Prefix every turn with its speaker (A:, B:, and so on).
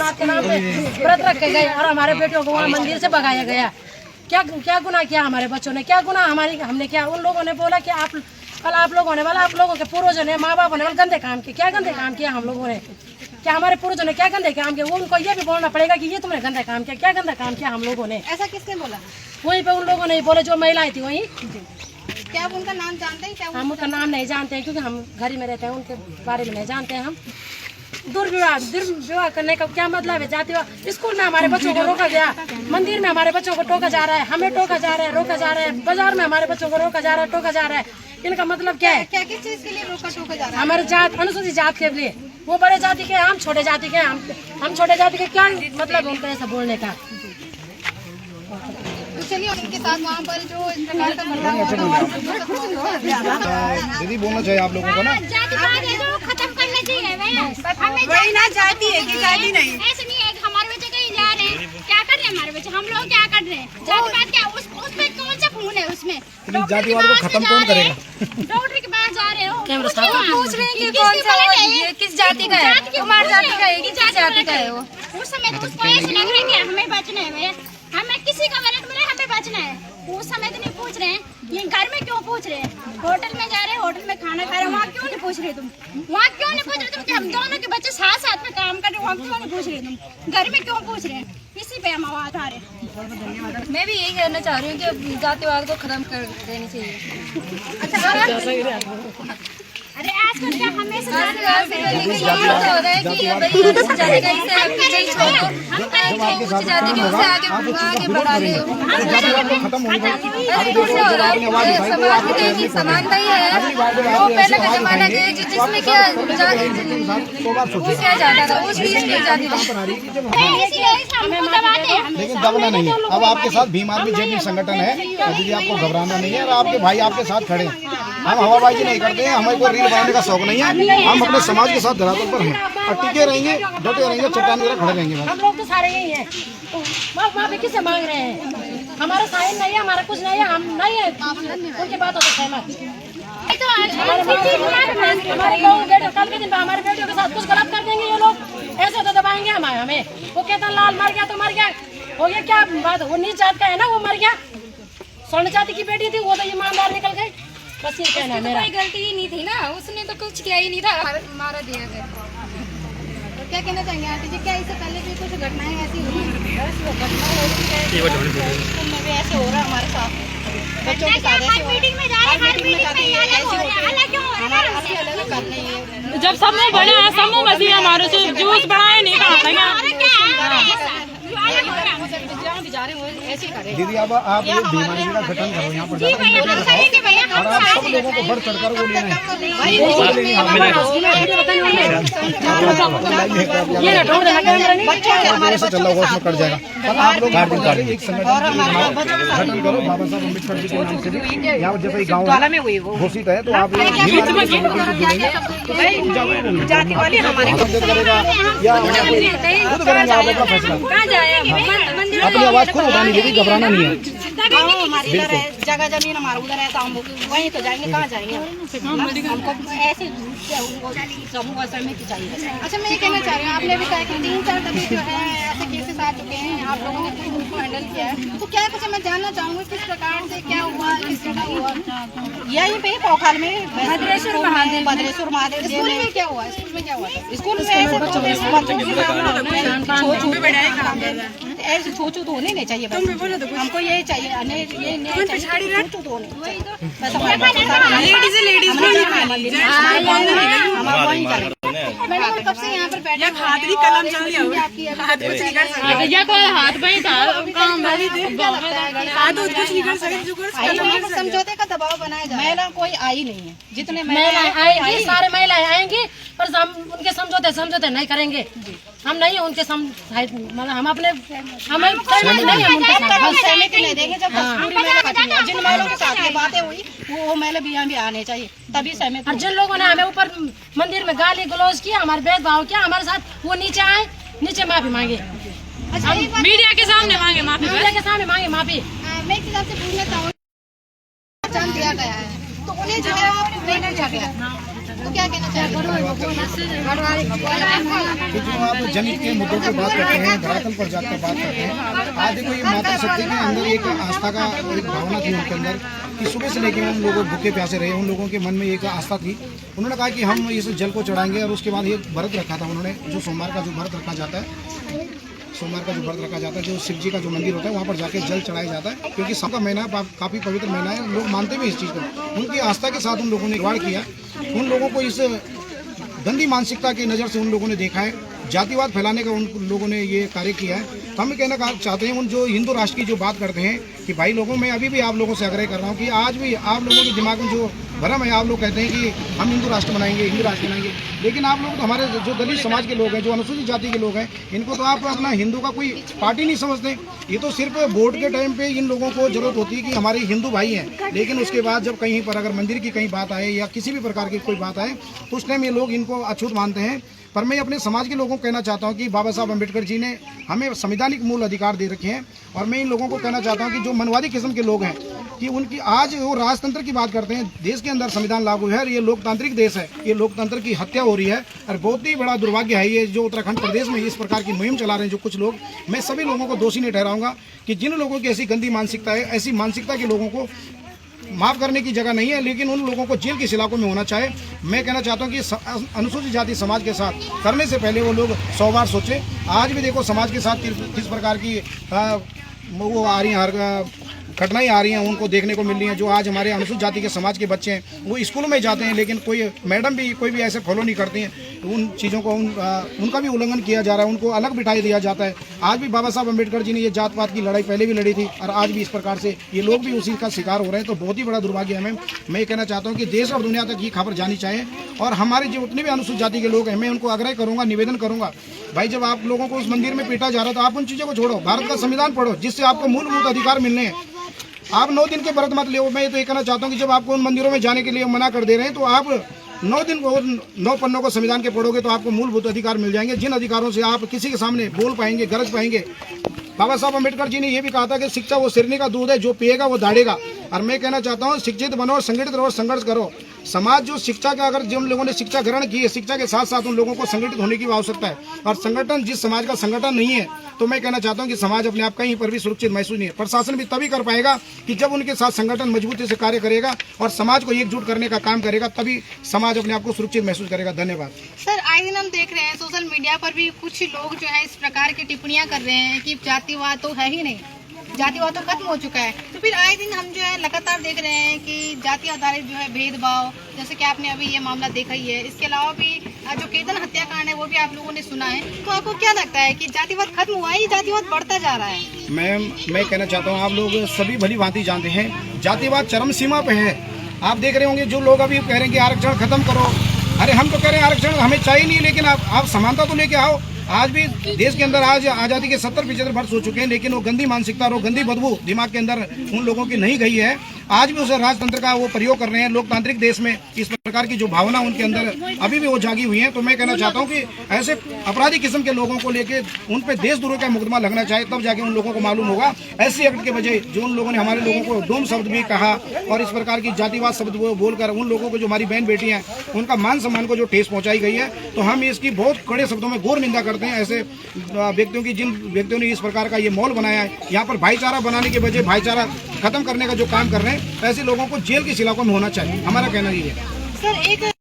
A: भोलेनाथ के नाम पे व्रत रख के गए और हमारे बेटियों को वहाँ मंदिर से भगाया गया। क्या क्या गुनाह किया हमारे बच्चों ने, क्या गुनाह हमने किया? उन लोगों ने बोला कि कल आप लोग होने वाला, आप लोगों के पूर्वजों ने, माँ बाप होने वाले गंदे काम किए। क्या गंदे काम किया हम लोगों ने? क्या हमारे पूर्वजों ने क्या गंदे काम किया? वो उनको ये भी बोलना पड़ेगा कि ये तुमने गंदा काम किया। क्या गंदा काम किया हम लोगों ने?
B: ऐसा किसने बोला?
A: वहीं पे उन लोगों ने बोले, जो महिलाएं थी वहीं।
B: क्या उनका नाम जानते हैं? क्या
A: हम उनका नाम नहीं जानते हैं, क्योंकि हम घर ही में रहते हैं, उनके बारे में नहीं जानते हैं हम। दुर्व्यवहार करने का क्या मतलब है? जातिवाद। स्कूल में हमारे बच्चों को रोका गया, मंदिर में हमारे बच्चों को टोका जा रहा है, हमें टोका जा रहा है, रोका जा रहा है, बाजार में हमारे बच्चों को रोका जा रहा है, टोका जा रहा है। इनका मतलब क्या है?
B: क्या किस चीज के लिए रोका टोका जा रहा है?
A: हमारे जात, अनुसूचित जात के लिए। वो बड़े जाति के, हम छोटे जाति के। हम छोटे जाति के, क्या मतलब उनका ऐसा बोलने का?
B: चलिए उनके साथ वहाँ पर जो इस प्रकार का
C: दीदी बोलना चाहिए आप लोगों को ना,
D: जातिवाद है जो खत्म करना चाहिए। हमें
B: वही ना, जाति है कि जाति नहीं?
D: ऐसे नहीं है कि हमारे बच्चे कहीं जा रहे हैं, क्या कर रहे हैं हमारे बच्चे, हम लोग क्या कर रहे हैं? जातिवाद क्या उसमें कौन सा खून है? उसमें
C: जातिवाद को खत्म कौन करेगा?
D: डॉक्टर के पास जा रहे हो,
B: पूछ रहे हैं कि कौन सा है, किस जाति का है, कुमार जाति का है, किस जाति का है वो?
D: उस समय तो उसको ऐसे लग रहा है कि हमें बचना है भैया, हमें किसी का वरदान मिले, हमें बचना है। उस समय तो नहीं पूछ रहे हैं, ये घर में क्यों पूछ रहे हैं? होटल में जा रहे हैं, होटल में खाना खा रहे हैं, वहाँ क्यों नहीं पूछ रहे तुम? वहाँ क्यों नहीं पूछ रहे तुम कि हम दोनों के बच्चे साथ साथ में काम कर रहे हैं, वहाँ क्यों नहीं पूछ रहे तुम? घर में क्यों पूछ रहे हैं? इसी पे हम आवाज आ रहे हैं।
B: मैं भी यही कहना चाह रही हूँ कि जातिवाद को खत्म कर देनी चाहिए। अच्छा,
D: अरे आजकल क्या हमेशा जातिवाद से
B: लेकिन ये तो हो रहा है कि भाई इस जाति का इसे उस जाति के उसे आगे बढ़ा रहे हो। समाज में एक समानता ही है। वो पहले का जमाना के जिसमें क्या जाता था, उस चीज की जाति
C: लेकिन दबना नहीं है। अब आपके साथ भीम आर्मी जेबी संगठन है, दीदी आपको घबराना नहीं है, और आपके भाई आपके साथ खड़े हैं। हम हवाबाजी नहीं करते हैं, हमें कोई रील बनाने का शौक नहीं है। हम अपने समाज के साथ धरातल पर हैं और टिके रहेंगे, डटे रहेंगे, चट्टान की तरह खड़े रहेंगे।
A: हम लोग तो सारे यही हैं, माफी किससे मांग रहे हैं? हमारा साइन नहीं है, हमारा कुछ नहीं है, हम नहीं है उनकी बातों से सहमत। हमारे लोग कल के दिन हमारे बेटियों के साथ कुछ गलत कर देंगे ये लोग, ऐसे तो दबाएंगे हमें। वो कहता लाल मर गया तो मर गया, हो गया क्या बात? वो नीच जात का है ना, वो मर गया। स्वर्ण जाति की बेटी थी, वो तो ईमानदार निकल गई। बस ये कहना है मेरा।
B: कोई गलती ही नहीं थी ना, उसने तो कुछ किया ही नहीं था, मारा दिया गया।
D: तो क्या कहना चाहेंगे आंटी जी? क्या इससे पहले भी कुछ घटनाएं ऐसी हुई?
B: स्कूल में भी ऐसे हो रहा है हमारे साथ, बच्चों के साथ ऐसे
D: मीटिंग में जा रहे हैं, हर मीटिंग में अलग हो रहा है, अलग क्यों हो रहा है?
B: ऐसे अलग कर रही है।
E: जब समूह बने हैं, समूह मसीह हमारे से जूस बढ़ाए नहीं
C: दीदी अब आप ये भीम आर्मी का गठन करो, यहाँ पर और आप सब लोगों को बढ़ चढ़कर वो लेना है। चल रहा उसमें कट जाएगा, पर आप लोग एक संगठन गठन करो बाबा साहब अम्बेडकर जी के नाम से भी। यहाँ जैसे गाँव घोषित है, तो आप
B: जाति वाले हमारे
C: करेगा या खुद करेंगे आप अपना फैसला? अपनी आवाज खुद उठानी देगी, घबराना नहीं है।
B: हमारी इधर है, जगह जमीन हमारा उधर है, तो हम वहीं तो जाएंगे, कहाँ जाएंगे? हमको ऐसे समूह समिति चाहिए।
D: अच्छा, मैं ये कहना चाह रही हूँ, आपने भी कहा कि 3-4 तभी जो है ऐसे केसेस आ चुके हैं, आप लोगों ने उनको हैंडल किया है, तो क्या कुछ मैं जानना चाहूँगी किस प्रकार से क्या हुआ, किस जगह हुआ?
B: यहीं पे पोखर में
D: भद्रेश्वर महादेव,
B: भद्रेश्वर महादेव
D: स्कूल में क्या हुआ? स्कूल में क्या हुआ?
B: स्कूल में ऐसे ऐसे छोचू तो होने नहीं चाहिए। हमको यही चाहिए,
D: मैडम कब से यहाँ पर बैठे
E: कलम चल हाथ में
D: समझौते का दबाव बनाया जाए?
B: महिला कोई आई नहीं है, जितने
A: महिलाएं आएंगी, सारे महिलाएं आएंगी, पर हम उनके समझौते नहीं करेंगे। हम नहीं उनके मतलब हम अपने
B: सहमति नहीं देंगे। जब पूरी महिला इकट्ठी हुई, जिन महिलाओं के साथ ये बातें हुई वो महिला भी यहाँ भी आने चाहिए, तभी सहमति।
A: और जिन लोगों ने हमें ऊपर मंदिर में गाली गलौज किया, हमारे भेदभाव किया हमारे साथ, वो नीचे आए, नीचे माफी मांगे।
E: मीडिया के सामने मांगे माफी,
A: मीडिया के सामने मांगे माफी।
D: मैं एक हिसाब से पूछना चाहूँगी, दिया गया है तो उन्हें जो है नहीं पूछा गया।
B: तो क्या कहना चाहिए?
C: कि जो आप जमीन के मुद्दों पर बात करते हैं, धरातल पर जाकर बात करते हैं, आज देखो ये मातृशक्ति के अंदर एक आस्था का एक भावना थी उनके अंदर कि सुबह से लेकर उन लोगों भूखे प्यासे रहे, उन लोगों के मन में एक आस्था थी। उन्होंने कहा कि हम इस जल को चढ़ाएंगे और उसके बाद एक व्रत रखा था उन्होंने, जो सोमवार का जो व्रत रखा जाता है, सोमवार का जो व्रत रखा जाता है, जो शिव जी का जो मंदिर होता है वहाँ पर जाके जल चढ़ाया जाता है, क्योंकि सबका महीना काफ़ी पवित्र महीना है, लोग मानते भी इस चीज़ को। उनकी आस्था के साथ उन लोगों ने निर्वाण किया। उन लोगों को इस गंदी मानसिकता की नज़र से उन लोगों ने देखा है, जातिवाद फैलाने का उन लोगों ने ये कार्य किया है। तो हम कहना चाहते हैं उन जो हिंदू राष्ट्र की जो बात करते हैं कि भाई लोगों में अभी भी आप लोगों से आग्रह कर रहा हूँ कि आज भी आप लोगों के दिमाग में जो भ्रम है, आप लोग कहते हैं कि हम हिंदू राष्ट्र बनाएंगे, हिंदू राष्ट्र बनाएंगे, लेकिन आप लोग तो हमारे जो दलित समाज के लोग हैं, जो अनुसूचित जाति के लोग हैं, इनको तो आप अपना हिंदू का कोई पार्टी नहीं समझते। ये तो सिर्फ वोट के टाइम पे इन लोगों को जरूरत होती है कि हमारे हिंदू भाई हैं, लेकिन उसके बाद जब कहीं पर अगर मंदिर की कहीं बात आए या किसी भी प्रकार की कोई बात आए तो उस टाइम ये लोग इनको अछूत मानते हैं। पर मैं अपने समाज के लोगों को कहना चाहता हूं कि बाबा साहब अम्बेडकर जी ने हमें संवैधानिक मूल अधिकार दे रखे हैं, और मैं इन लोगों को कहना चाहता हूं कि जो मनवादी किस्म के लोग हैं कि उनकी आज वो राजतंत्र की बात करते हैं, देश के अंदर संविधान लागू है और ये लोकतांत्रिक देश है, ये लोकतंत्र की हत्या हो रही है और बहुत ही बड़ा दुर्भाग्य है ये जो उत्तराखंड प्रदेश में इस प्रकार की मुहिम चला रहे हैं जो कुछ लोग। मैं सभी लोगों को दोषी नहीं ठहराऊंगा कि जिन लोगों की ऐसी गंदी मानसिकता है, ऐसी मानसिकता के लोगों को माफ़ करने की जगह नहीं है, लेकिन उन लोगों को जेल की सलाखों में होना चाहिए। मैं कहना चाहता हूं कि अनुसूचित जाति समाज के साथ करने से पहले वो लोग 100 बार सोचें। आज भी देखो समाज के साथ किस प्रकार की वो आ रही हैं, घटनाएं आ रही हैं, उनको देखने को मिल रही हैं। जो आज हमारे अनुसूचित जाति के समाज के बच्चे हैं वो स्कूलों में जाते हैं, लेकिन कोई मैडम भी कोई भी ऐसे फॉलो नहीं करती हैं, उन चीज़ों को उनका भी उल्लंघन किया जा रहा है, उनको अलग बिठाई दिया जाता है। आज भी बाबा साहब अम्बेडकर जी ने ये जात पात की लड़ाई पहले भी लड़ी थी और आज भी इस प्रकार से ये लोग भी उसी का शिकार हो रहे हैं, तो बहुत ही बड़ा दुर्भाग्य है। मैं ये कहना चाहता हूँ कि देश और दुनिया तक ये खबर जानी चाहिए, और हमारे जो उतने भी अनुसूचित जाति के लोग हैं मैं उनको आग्रह करूँगा, निवेदन करूँगा, भाई जब आप लोगों को उस मंदिर में पीटा जा रहा है तो आप उन चीज़ों को छोड़ो, भारत का संविधान पढ़ो जिससे आपको मूलभूत अधिकार मिलने हैं। आप 9 दिन के व्रत मत ले। मैं तो ये कहना चाहता हूँ कि जब आपको उन मंदिरों में जाने के लिए मना कर दे रहे हैं तो आप 9 दिन को 9 पन्नों को संविधान के पढ़ोगे तो आपको मूलभूत अधिकार मिल जाएंगे, जिन अधिकारों से आप किसी के सामने बोल पाएंगे, गरज पाएंगे। बाबा साहब अम्बेडकर जी ने यह भी कहा था कि शिक्षा वो सिरनी का दूध है, जो पिएगा वो दाढ़ेगा। और मैं कहना चाहता हूँ शिक्षित बनो और संगठित रहो, संघर्ष करो। समाज जो शिक्षा का अगर जिन लोगों ने शिक्षा ग्रहण की है, शिक्षा के साथ साथ उन लोगों को संगठित होने की आवश्यकता है। और संगठन जिस समाज का संगठन नहीं है तो मैं कहना चाहता हूं कि समाज अपने आप कहीं पर भी सुरक्षित महसूस नहीं है। प्रशासन भी तभी कर पाएगा कि जब उनके साथ संगठन मजबूती से कार्य करेगा और समाज को एकजुट करने का काम करेगा, तभी समाज अपने आप को सुरक्षित महसूस करेगा। धन्यवाद।
B: सर, आए दिन हम देख रहे हैं सोशल मीडिया पर भी कुछ लोग जो है इस प्रकार की टिप्पणियां कर रहे हैं कि जातिवाद तो है ही नहीं, जातिवाद तो खत्म हो चुका है। तो फिर आए दिन हम जो है लगातार देख रहे हैं कि जाति आधारित जो है भेदभाव, जैसे कि आपने अभी ये मामला देखा ही है, इसके अलावा भी जो केतन हत्याकांड है वो भी आप लोगों ने सुना है। तो आपको क्या लगता है कि जातिवाद खत्म हुआ है या जातिवाद बढ़ता जा रहा है?
C: मैं कहना चाहता हूँ, आप लोग सभी भली भांति जानते हैं जातिवाद चरम सीमा पे है। आप देख रहे होंगे जो लोग अभी कह रहे हैं कि आरक्षण खत्म करो, अरे हम तो कह रहे हैं आरक्षण हमें चाहिए नहीं, लेकिन आप समानता तो लेके आओ। आज भी देश के अंदर आज आज़ादी के 70-75 वर्ष हो चुके हैं, लेकिन वो गंदी मानसिकता और वो गंदी बदबू दिमाग के अंदर उन लोगों की नहीं गई है। आज भी उस राजतंत्र का वो प्रयोग कर रहे हैं। लोकतांत्रिक देश में इस प्रकार की जो भावना उनके अंदर अभी भी वो जागी हुई है। तो मैं कहना चाहता हूँ कि ऐसे अपराधी किस्म के लोगों को लेके उन पे देशद्रोह का मुकदमा लगना चाहिए, तब जाके उन लोगों को मालूम होगा। ऐसी एक्ट के बजाय जो उन लोगों ने हमारे लोगों को डोम शब्द भी कहा और इस प्रकार की जातिवाद शब्द वो बोलकर उन लोगों को, जो हमारी बहन बेटी हैं, उनका मान सम्मान को जो ठेस पहुंचाई गई है, तो हम इसकी बहुत कड़े शब्दों में घोर निंदा करते हैं। ऐसे व्यक्तियों की, जिन व्यक्तियों ने इस प्रकार का ये माहौल बनाया है, यहाँ पर भाईचारा बनाने के बजाय भाईचारा खत्म करने का जो काम कर रहे हैं, ऐसे लोगों को जेल की सलाखों में होना चाहिए। हमारा कहना ये है।
B: सर, एक